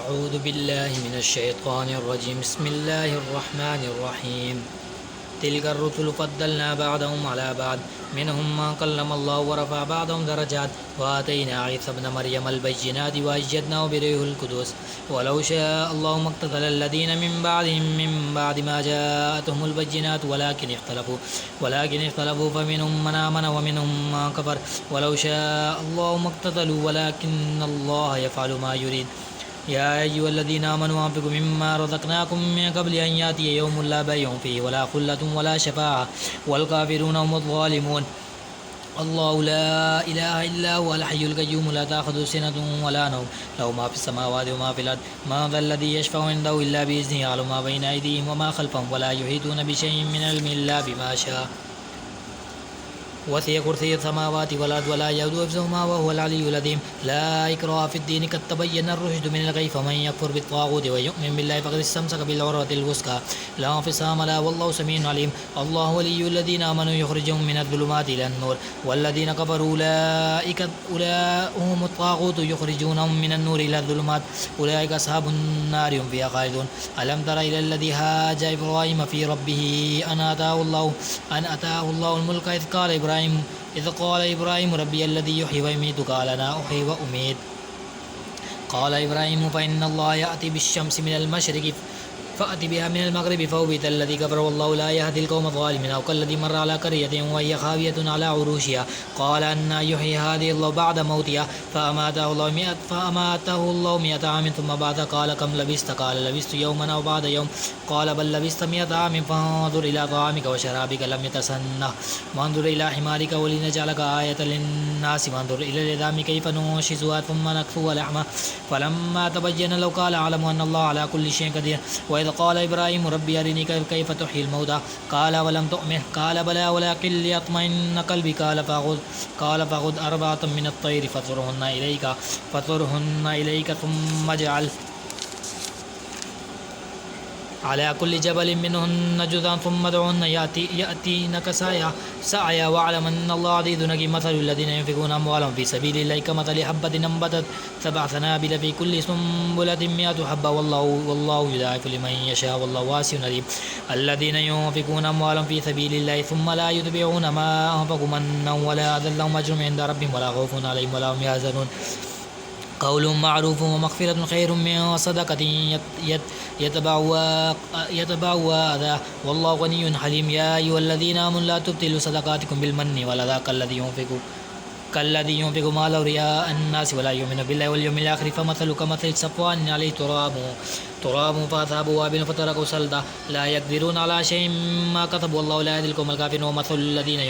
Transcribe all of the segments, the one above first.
أعوذ بالله من الشيطان الرجيم. بسم الله الرحمن الرحيم. تلك الرسل فضلنا بعضهم على بعض، منهم من كلم الله ورفع بعضهم درجات، وآتينا عيسى ابن مريم البينات وأيدناه بروح القدس، ولو شاء الله ما اقتتل الذين من بعدهم من بعد ما جاءتهم البينات ولكن اختلفوا فمنهم من آمن ومنهم من كفر، ولو شاء الله ما اقتتلوا ولكن الله يفعل ما يريد. يا أيها الذين آمنوا أنفقوا مما رزقناكم من قبل أن يأتي يوم لا بيع فيه ولا خلة ولا شفاعة والكافرون هم الظالمون. الله لا إله إلا هو الحي القيوم لا تأخذه سنة ولا نوم، له ما في السماوات وما في الأرض. من ذا الذي يشفع عنده إلا بإذنه، يعلم ما بين أيديهم وما خلفهم ولا يحيطون بشيء من علم إلا بما شاء. وسع كرسي السماوات والأرض ولا يؤوده حفظهما وهو العلي العظيم. لا إكراه في الدين قد تبين الرشد من الغي، فمن يكفر بالطاغوت ويؤمن بالله فقد استمسك بالعروة الوثقى لا انفصام لها والله سميع عليم. الله ولي الذين آمنوا يخرجهم من الظلمات إلى النور، والذين كفروا أولئك هم الطاغوت يخرجونهم من النور إلى الظلمات أولئك أصحاب النار هم فيها خالدون. ألم تر إلى الذي هاج إبراهيم في ربه أن أتاه الله الملك إذ قال إبراهيم ربي الذي يحيي ويميت قال أنا أحيي وأميت. قال إبراهيم فإن الله يأتي بالشمس من المشرق فأت بها من المغرب فوبت الذي كفر والله لا يهدي القوم الظالمين. أو كالذي مر على قرية وهي خاوية على عروشها قال أن يحيي هذه الله بعد موتها فأماته الله 100 عام ثم بعث قال كم لبثت؟ قال لبثت يوما أو بعد يوم قال بل لبثت 100 عام فانظر إلى طعامك وشرابك لم يتسنه وانظر إلى حمارك ولنجعلك آية للناس وانظر إلى العظام كيف ننشزها ثم نكسوها لحما فلما تبين له قال أعلم أن الله على كل شيء قدير. وإذ قال إبراهيم ربي أرني كيف تحيي الموتى قال ولم تؤمن قال بلى ولكن ليطمئن قلبي قال فخذ 4 من الطير فصرهن إليك ثم اجعل على كل جبل منهن جزءا ثم ادعهن يأتينك سعيا واعلم أن الله عزيز حكيم. مثل الذين ينفقون أموالهم في سبيل الله كمثل حبة أنبتت 7 سنابل في كل سنبلة 100 حبة والله يضاعف لمن يشاء والله واسع عليم. الذين ينفقون أموالهم في سبيل الله ثم لا يتبعون ما أنفقوا منا ولا أذى لهم أجر عند ربهم ولا خوف عليهم ولا هم يحزنون. قول معروف ومغفرة خير من صدقة يتبعها أذى والله غني حليم. يا أيها الذين آمنوا لا تبطلوا صدقاتكم بالمن والأذى كالذي ينفق ماله رياء الناس ولا يؤمن بالله واليوم الآخر فمثله كمثل صفوان عليه تراب فأصابه وابل فتركه صلدا لا يقدرون على شيء ما كتبوا والله لا يهدي القوم الكافرين. ومثل الذين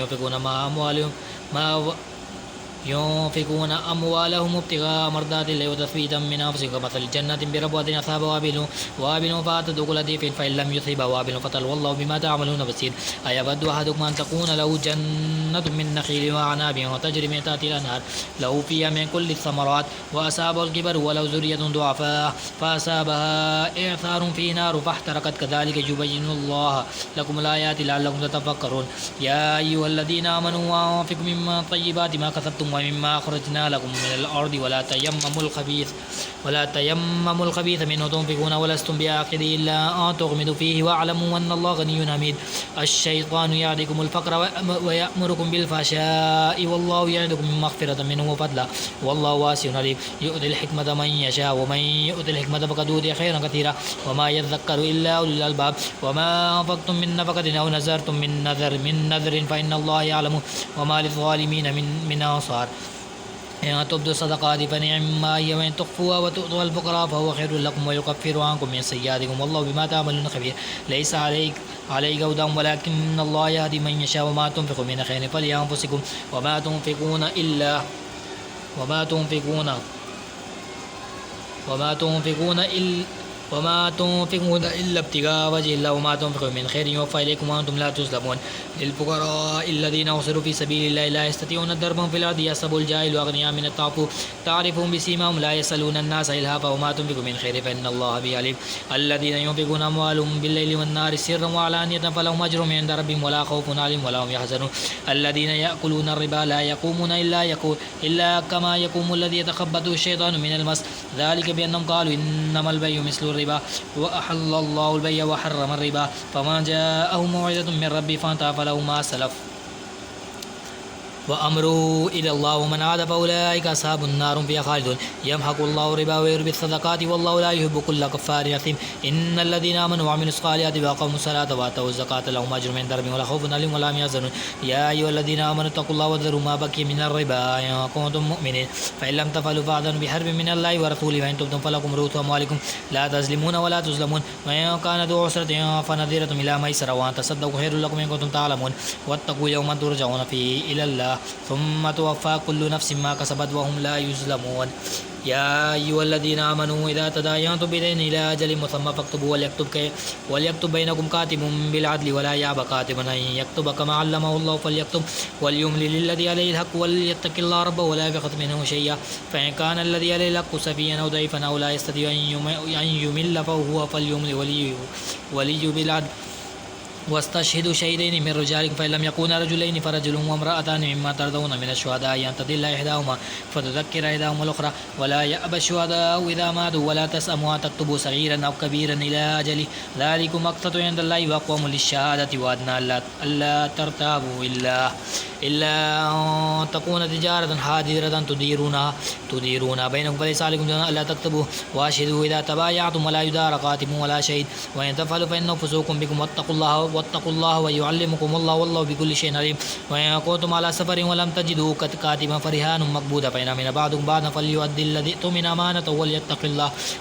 ينفقون أموالهم ابتغاء مرضات الله وتثبيتا من أنفسهم كمثل جنة بربوة أصابها وابل فأتت أكل ضيف فإن لم يصبها وابل فطل والله بما تعملون بصير. أيود أحدكم أن تكون له جنة من نخيل وأعناب وتجري من تحتها الأنهار له فيها من كل الثمرات وأصابه الكبر ولو ذرية ضعفاء فأصابها إعصار فيه نار فاحترقت كذلك يبين الله لكم الآيات لعلكم تتفكرون. يا أيها الذين آمنوا أنفقوا مما طيبات ما كسبتم ومما أخرجنا لكم من الأرض ولا تيمموا الخبيث منه تنفقون ولستم بآخذه إلا أن تغمضوا فيه واعلموا أن الله غني حميد. الشيطان يعدكم الفقر ويأمركم بالفحشاء والله يعدكم مغفرة منه وفضلا والله واسع عليم. يؤتي الحكمة من يشاء ومن يؤتي الحكمة فقد أوتي خيرا كثيرا وما يذكر إلا أولو الألباب. وما أنفقتم من نفقة أو نذرتم من نذر فإن الله يعلم وما للظالمين من أنصار. إن تبدوا الصدقات فنعما هي وإن تخفوها وتؤتوها الفقراء فهو خير لكم ويكفر عنكم من سيئاتكم والله بما تعملون خبير. ليس عليك هداهم ولكن الله يهدي من يشاء وما تنفقوا من خير فلأنفسكم وما تنفقون وما تنفقون إلا ابتغاء وجه الله وما تنفقوا من خير يوفى إليكم وأنتم لا تظلمون للفقراء الذين أحصروا في سبيل الله لا يستطيعون ضربا في الأرض يحسب الجاهل أغنياء من التعفف تعرفهم بسيماهم لا يسألون الناس إلهافا وما تنفقوا من خير فإن الله به عليم الذين ينفقون أموالهم بالليل والنهار سرا وعلانية فلهم أجرهم عند ربهم ولا خوف عليهم ولا هم يحزنون الذين يأكلون الربا لا يقومون إلا كما يقوم الذي يتخبطه الشيطان من المس ذلك بأنهم قالوا إنما البيع مثل الربا وأحل الله البيع وحرم الربا فمن جاءه موعظة من ربه فانتهى فله ما سلف وأمره إلى الله ومن عاد فأولئك أصحاب النار فيها خالدون يمحق الله الربا ويربي الصدقات والله لا يحب كل كفار أثيم إن الذين آمنوا وعملوا الصالحات وأقاموا الصلاة وآتوا الزكاة لهم أجر عند ربهم ولا خوف عليهم ولا هم يحزنون يا أيها الذين آمنوا اتقوا الله وذروا ما بقي من الربا إن كنتم مؤمنين فإن لم تفعلوا فأذنوا بحرب من الله ورسوله وإن تبتم فلكم رؤوس أموالكم لا تظلمون ولا تظلمون وإن كان ذو عسرة فنظيرة إلى ميسرة وأن تصدقوا خير لكم إن كنتم تعلمون واتقوا يوما ترجعون فيه إلى الله ثم توفى كل نفس ما كسبت وهم لا يظلمون يا أيها الذين آمنوا إذا تداينتم بدين إلى أجل مسمى فاكتبوا وليكتب بينكم كاتب بالعدل ولا يأبى كاتب أن يكتب كما علمه الله فليكتب وليملل الذي عليه الحق وليتق الله ربه ولا يبخس منه شيئا فإن كان الذي عليه الحق سفيا أو ضعيفا أو لا يستطيع أن يمل فهو فليمل ولي بالعدل واستشهدوا شهيدين من رجالكم فإن لم يكونا رجلين فرجل وامرأتان مما ترضون من الشهداء أن تضل إحداهما فتذكر إحداهما الأخرى ولا يأبى الشهداء إذا ماتوا ولا تسأموا أن تكتبوا صغيرا أو كبيرا إلى أجله ذلكم أقسط عند الله وأقوم للشهادة وأدنى ألا ترتابوا إلا أن تكون تجارة حاضرة تديرونها بينكم فليس عليكم جناح ألا تكتبوا وأشهدوا إذا تبايعتم ولا يدار قاتم ولا شهيد وإن تفعلوا فإنه فسوق بكم واتقوا الله ويعلمكم الله والله بكل شيء عليم وإن كنتم على سفر ولم تجدوا كاتبا فرهان مقبوضة فإن من بعضكم بعضا فليؤدي الذي اؤتمن أمانته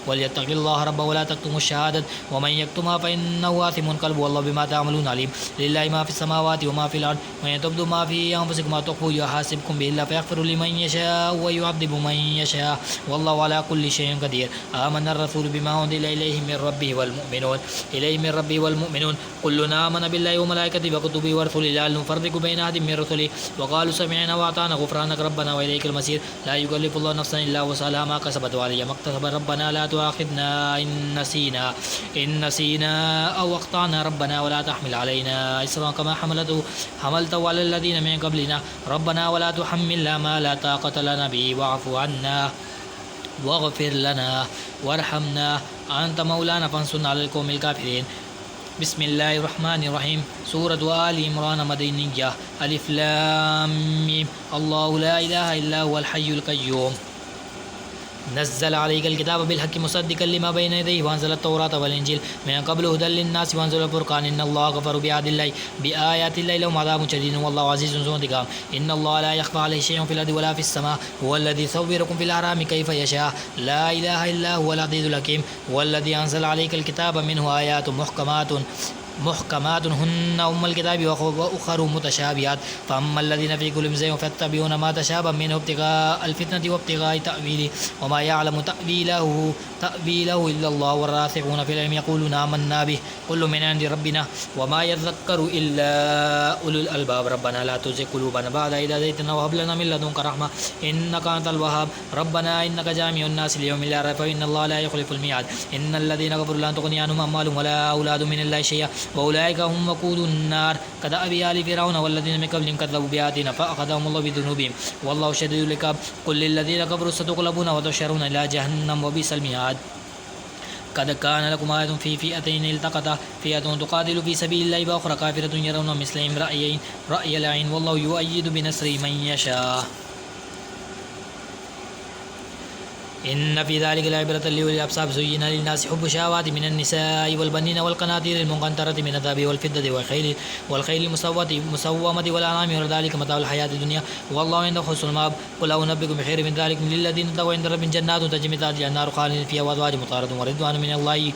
وليتق الله ربه ولا تكتموا الشهادة ومن يكتمها فإنه آثم قلبه والله بما تعملون عليم لله ما في السماوات وما في الأرض وإن تبدوا ما في أنفسكم أو تخفوه يحاسبكم به الله فيغفر لمن يشاء ويعذب من يشاء والله على كل شيء قدير آمن الرسول بما أنزل إليه من ربه والمؤمنون كلنا آمن بالله وملائكته وكتبه ورسله لا نفرق بين أحد من رسله وقالوا سمعنا وأطعنا غفرانك ربنا وإليك المصير لا يكلف الله نفسا إلا وسعها ما كسبت وعليها ما اكتسبت ربنا لا تؤاخذنا إن نسينا أو أخطأنا ربنا ولا تحمل علينا إصرا كما حملته على الذين من قبلنا ربنا ولا تحملنا ما لا طاقة لنا به واعف عنا واغفر لنا وارحمنا أنت مولانا فانصرنا على القوم الكافرين بسم الله الرحمن الرحيم سورة آل عمران مدنية ألف لام ميم الله لا إله إلا هو الحي القيوم نزل عليك الكتاب بالحق مصدقا لما بين يديه وأنزل التوراة والإنجيل من قبل هدى للناس وأنزل الفرقان إن الله غفر بآيات الله لهم عذاب شديد والله عزيز ذو انتقام إن الله لا يخفى عليه شيء في الأرض ولا في السماء هو الذي يصوركم في الأرحام كيف يشاء لا إله إلا هو العزيز الحكيم والذي أنزل عليك الكتاب منه آيات محكمات هن أم الكتاب وأخر متشابهات فأما الذين في قلوبهم زيغ فيتبعون ما تشابه منه ابتغاء الفتنة وابتغاء تأويله وما يعلم تأويله إلا الله والراسخون في العلم يقولون آمنا به كل من عند ربنا وما يذكر إلا أولو الألباب ربنا لا تزغ قلوبنا بعد إذ هديتنا وهب لنا من لدنك رحمة إنك أنت الوهاب ربنا إنك جامع الناس ليوم لا ريب فإن الله لا يخلف الميعاد إن الذين كفروا لن تغني عنهم أموالهم ولا أولادهم من الله شيئا وأولئك هم وقود النار كدأب آل فرعون والذين من قبلهم كذبوا بآياتنا فأخذهم الله بذنوبهم والله شديد العقاب قل للذين كفروا ستغلبون وتحشرون إلى جهنم وبئس المهاد قد كان لكم آية في فئتين التقتا فئة تقاتل في سبيل الله وأخرى كافرة يرون مثلهم رأي العين والله يؤيد بنصره من يشاء إن في ذلك لعبرة لأولي الأبصار زين للناس حب الشهوات من النساء والبنين والقناطير المقنطرة من الذهب والفضة والخيل المسومة والأنعام وذلك متاع الحياة الدنيا والله عنده حسن المآب قل أنبئكم بخير من ذلك للذين اتقوا عند ربهم جنات تجري من تحتها الأنهار خالدين فيها وأزواج مطهرة ورضوان من الله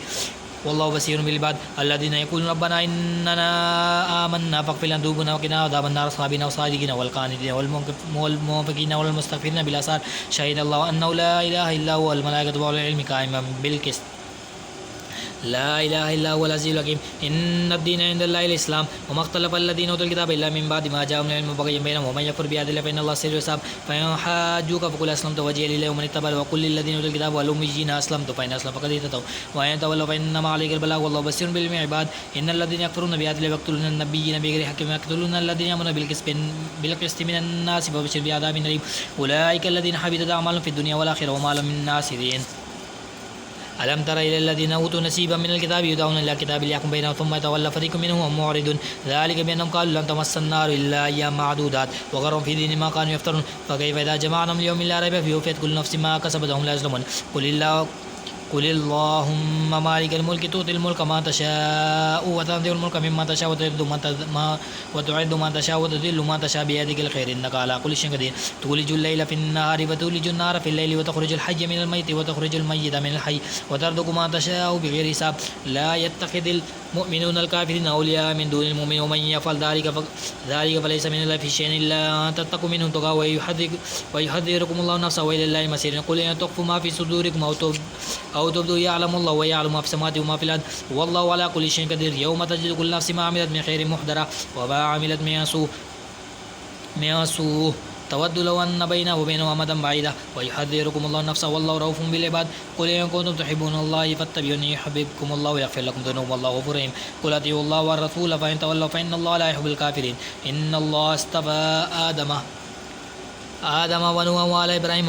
والله بصير بالعباد الذين يقولون ربنا إننا آمنا فاغفر لنا ذنوبنا وقنا عذاب النار الصابرين والصادقين والقانتين والمنفقين والمستغفرين بالأسحار شهد الله أنه لا إله إلا هو الملائكة وأولو العلم قائما بالقسط لا إله إلا هو العزيز الحكيم إن الدين عند الله الإسلام وما اختلف الذين أوتوا الكتاب إلا من بعد ما جاءهم العلم بغيا بينهم ومن يكفر بآيات الله فإن الله سريع الحساب فإن حاجوك فقل أسلمت وجهي لله ومن اتبع وقل للذين أوتوا الكتاب والأميين أسلمت فإن أسلموا فقد اهتدوا وإن تولوا فإنما عليك البلاغ والله بصير بالعباد إن الذين يكفرون بآيات الله يقتلون النبيين بغير حق يقتلون الذين يأمرون بالقسط من الناس فبشر بعذاب أليم أولئك الذين حبطت أعمالهم في الدنيا والآخرة وما لهم من ناصرين ألم تر إلى الذين أوتوا نصيبا من الكتاب يدعون إلى كتاب ليحكم بينهم ثم يتولى فريق منهم وهم معرضون ذلك بأنهم قالوا لن تمس النار إلا أيام معدودات وغرهم في دين ما كانوا يفترون فكيف إذا جمعناهم ليوم لا ريب فيه وفيت كل نفس ما كسبت وهم لا يظلمون قل اللهم مالك الملك تؤتي الملك ما تشاء وتنزع الملك مما تشاء وتعز من تشاء وتذل من تشاء بيدك الخير إنك على كل شيء قدير تولج الليل في النهار وتولج النهار في الليل وتخرج الحي من الميت وتخرج الميت من الحي وترزق من تشاء بغير حساب لا يتخذ المؤمنون الكافرين أولياء من دون المؤمنين ومن يفعل ذلك فليس من الله في شيء إلا أن تتقوا منهم تقى ويحذركم الله نفسه وإلى الله المصير قل إن تخفوا ما في صدوركم أو تبدوا يعلم الله ويعلم ما في السماوات وما في الأرض والله على كل شيء قدير يوم تجد كل نفس ما عملت من خير محضرة وما عملت من سوء تود لو أن بينه وبينه أمدا بعيدا ويحذركم الله نفسه والله رؤوف بالعباد قل إن كنتم تحبون الله فاتبعوني يحببكم الله ويغفر لكم ذنوبكم والله غفور رحيم قل أطيعوا الله والرسول فإن تولوا فإن الله لا يحب الكافرين إن الله اصطفى آدم ونوح وآل إبراهيم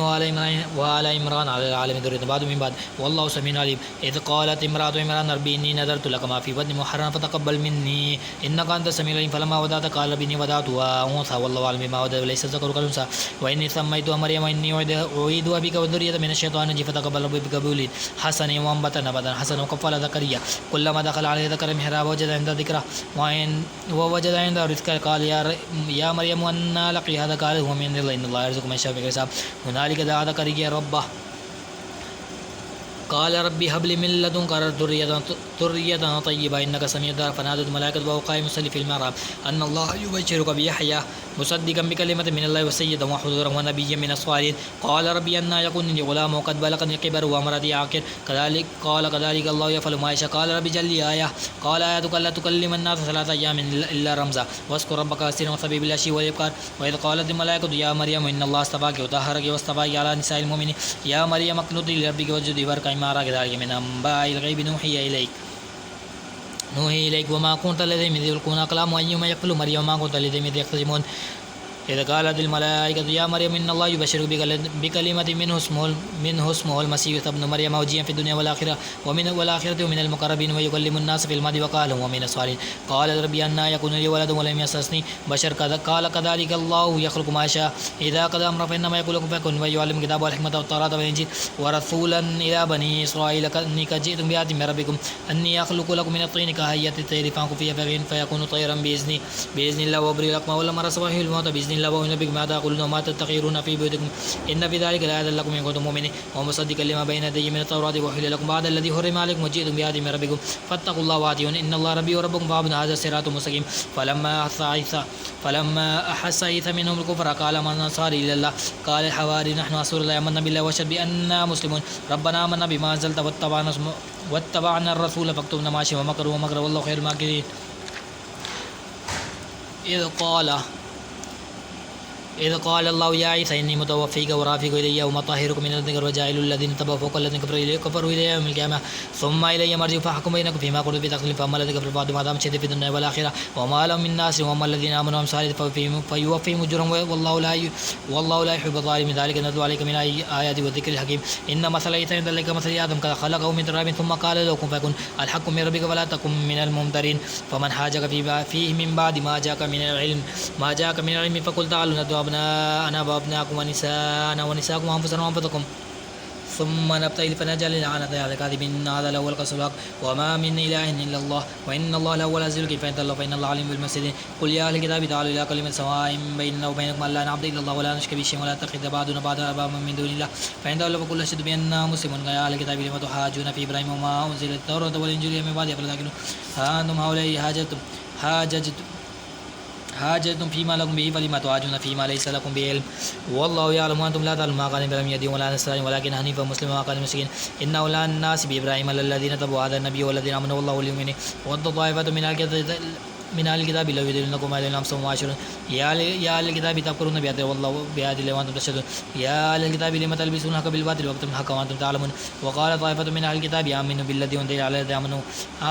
وآل عمران على العالمين ذرية بعد من بعد والله سميع عليم إذ قالت امرأة عمران ربي إني نذرت لك ما في بطني محررا فتقبل مني إنك أنت السميع العليم فلما ودعت قال ربي إني ودعتها أنثى والله أعلم بما ودعت وليس الذكر كالأنثى وإني سميتها مريم وإني أعيذها بك وذريتها من الشيطان الرجيم فتقبل ربي بقبول حسن وأنبتنا نباتا حسنا وكفل زكريا كلما دخل عليه ذكر المحراب وجد عند ذكره ووجد عند رزقه قال يا مريم أنى لك هذا قال هو من الله إن الله يرزق من يشاء بغير حساب هنالك دعا زكريا ربه قال ربي هب لي من لدنك ذرية طيبة إنك سميع الدعاء فنادت الملائكة وهو قائم يصلي في المحراب أن الله يبشرك بيحيى مصدقا بكلمة من الله وسيدا وحضورا ونبيا من الصالحين قال ربي أنى يكون لي غلام وقد بلغني الكبر وامرأتي عاقر كذلك الله يفعل ما يشاء قال ربي جل لي آية قال آياتك ألا تكلم الناس 3 أيام إلا رمزا واذكر ربك كثيرا وسبح بالعشي والإبكار وإذ قالت الملائكة يا مريم إن الله اصطفاك وطهرك واصطفاك على نساء المؤمنين يا مريم اقنطي لربك واسجدي واركعي مع الراكعين ذلك من أنباء الغيب نوحي إليك وما كنت لديهم إذ يلقون أقلامهم أيهما يقتل مريم وما كنت لديهم إذ يختصمون إذ قالت الملائكة يا مريم إن الله يبشرك بكلمة منه اسمه المسيح ابن مريم وجيها في الدنيا والآخرة ومن المقربين ويكلم الناس في المهد وكهلا ومن الصالحين قال ربي أنى يكون لي ولد ولم يمسسني بشر قال كذلك الله يخلق ما يشاء إذا قضى أمرا فإنما يقول له فيكون ويعلم الكتاب والحكمة والتوراة والإنجيل ورسولا إلى بني إسرائيل إني قد جئتكم بآية من ربكم أني أخلق لكم من الطين كهيئة الطير فأنفخ فيه فيكون طيرا بإذن الله وأبرئ الأكمه والأبرص وأحيي الموتى بإذن الله وأنبئكم بما تأكلون وما تدخرون في بيوتكم إن في ذلك لآية لكم إن كنتم مؤمنين ومصدقا لما بين يدي من التوراة وأحل لكم بعد الذي حرم عليكم وجئتم بآية من ربكم فاتقوا الله وأطيعون إن الله ربي وربكم فاعبدوا هذا الصراط المستقيم فلما أحس عيسى منهم الكفر قال من أنصاري إلى الله قال الحواري نحن أنصار الله آمنا بالله واشهد بأننا مسلمون ربنا آمنا بما أنزلت واتبعنا الرسول فاكتبنا مع الشهداء ومكروا والله خير الماكرين إذ قال الله يا عيسى إني متوفيك ورافيك إلي ومطهرك من الذكر وجاعل الذين تبعوا فوق الذين كفروا إلي يوم القيامة ثم إلي مرجعكم فأحكم بينكم فيما كنتم فيه تختلفون فأما الذين كفروا فبعضهم عذاب شديد في الدنيا والآخرة وما لهم من ناصر وأما الذين آمنوا وعملوا الصالحات فيوفيهم أجورهم والله لا يحب الظالمين ذلك نتلو عليك من آيات والذكر الحكيم إن مثل عيسى عند الله كمثل آدم خلقه من تراب ثم قال له كن فيكون الحق من ربك فلا تكن من الممترين فمن حاجك فيه من بعد ما جاءك من العلم فقل تعالوا ندعو أبناءنا وأبناءكم ونساءنا ونساءكم وأنفسنا وأنفسكم ثم نبتهل فنجعل لعنة على الكاذبين إن هذا لهو القصص الحق وما من إله إلا الله وإن الله لهو العزيز الحكيم فإن تولوا فإن الله عليم بالمفسدين قل يا أهل الكتاب تعالوا إلى كلمة سواء بيننا وبينكم ألا نعبد إلا الله ولا نشرك به شيئا ولا نتخذ بعضنا بعضا أربابا من دون الله فإن تولوا فقل أشهد بأننا مسلمون يا أهل الكتاب لم تحاجون في إبراهيم وما أنزلت التوراة والإنجيل من بعده فلا تأكلون ها أنتم هؤلاء حاجة فيما لكم به فلما تحاجون فيما ليس لكم به علم والله يعلم وأنتم لا تعلمون ما قال إبراهيم يدين ولا نصراني ولكن حنيفا مسلما وقال المسكين إن أولى الناس بإبراهيم الذين تبوا هذا النبي والذين آمنوا والله واليوم ود طائفة من أهل الكتاب لو يدلونكم على الأمس مباشرا يا أهل الكتاب تكفرون بآيات والله بآيات الله وأنتم تشهدون يا أهل الكتاب لم تلبسون الحق بالباطل وتكتمون الحق وأنتم تعلمون وقال طائفة من أهل الكتاب آمنوا بالذي أنزل على الذين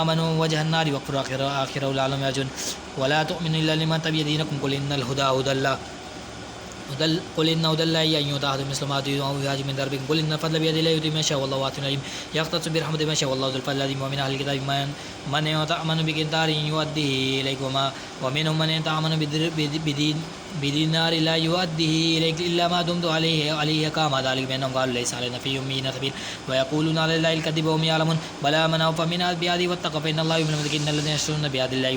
آمنوا وجه النار واكفروا آخره لعلهم يرجعون ولا تؤمنوا إلا لمن تبع دينكم قل إن الهدى هدى الله قل إن هدى الله أن يؤتى أحد مثل ما آتيتم أو يهاجم من دربكم قل إن الفضل بيد الله يؤتيه من يشاء والله واسع عليم يختص برحمته من يشاء والله ذو الفضل العظيم ومن أهل الكتاب من يتأمن بقنطار يؤديه إليك ومنهم من يتأمن بدينار لا يؤديه إليك إلا ما دمت عليه كما ذلك بأنهم قالوا ليس علينا في يومين سبيل ويقولون على الله الكذب وهم يعلمون بلى من أوفى من بهذه واتقى فإن الله يؤمن بالمتقين الذين يشترون بهذه الله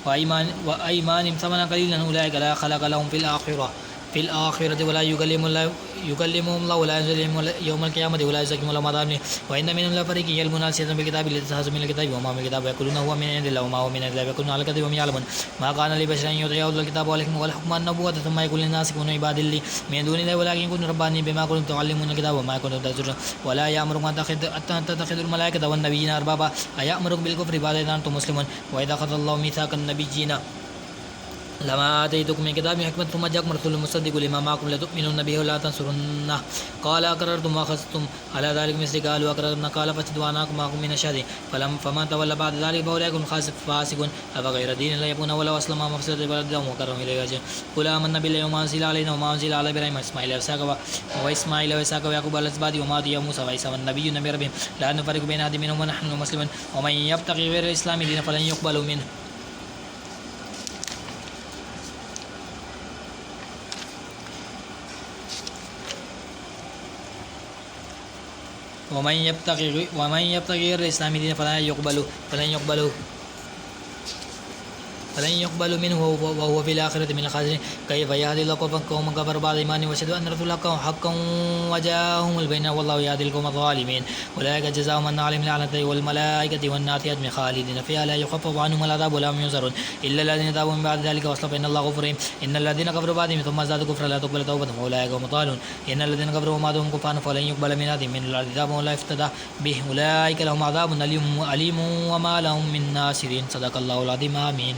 وأيمانهم ثمنا قليلا أولئك لا خلق لهم في الآخرة ولا يكلمهم الله ولا ينزلهم يوم القيامة ولا يزكيهم ولا عذاب وإن منهم لفريق يلمون ألسنتهم بالكتاب ليتخذوا من الكتاب وما من الكتاب ويقولون هو من عند الله وما هو من عند الله ويقولون على الكذب وهم يعلمون ما كان لبشر أن يؤتى الكتاب والحكم والنبوة ثم يقول للناس كونوا عباد لي من دون الله ولكن كونوا ربانيين بما كنتم تعلمون الكتاب وما كنتم تدرسون ولا يأمركم أن تتخذوا الملائكة والنبيين أربابا أيأمركم بالكفر بعد إذ أنتم مسلمون وإذا أخذ الله ميثاق النبيين لما آتيتكم من كتاب حكمة ثم جاءكم رسول مصدق لما معكم لتؤمنون به ولا تنصرونه قال أقررتم وأخذتم على ذلك مثل قالوا أقررنا قال فاشهدوا وأنا معكم من الشهادة فمن تولى بعد ذلك فأولئك هم فاسقون أفغير دين الله يبغون ولو أسلم ما مفسدة بلدهم وكرهم إليه راجعون قل آمنا بالله وما أنزل علينا وما أنزل على إبراهيم وإسماعيل وإسحاق ويعقوب والأسباط وما أوتي موسى وعيسى والنبيون من ربهم لا نفرق بين أحد منهم ونحن مسلمون ومن يبتغي غير الإسلام دينا فلن يقبل منه ومن يبتغي غير الإسلام دينا فلن يقبل منه وهو في الآخرة من الخاسرين كيف يهدي الله قوما كفروا بعد إيمانهم وشهدوا أن رسول الله حقا وجاءهم البينة والله يهدي القوم الظالمين أولئك جزاهم أن عليهم لعنة والملائكة والناس أجمعين خالدين فيها لا يخفف عنهم العذاب ولا هم ينصرون إلا الذين تابوا من بعد ذلك وأصلحوا فإن الله غفور رحيم إن الذين كفروا بعدهم ثم ازدادوا كفرا لا تقبل توبتهم أولئك هم الضالون إن الذين كفروا وماتوا كفارا فلن يقبل من أحدهم من الأرض ذهبا ولا يفتدى به أولئك لهم عذاب أليم وما لهم من ناصرين صدق الله العظيم آمين.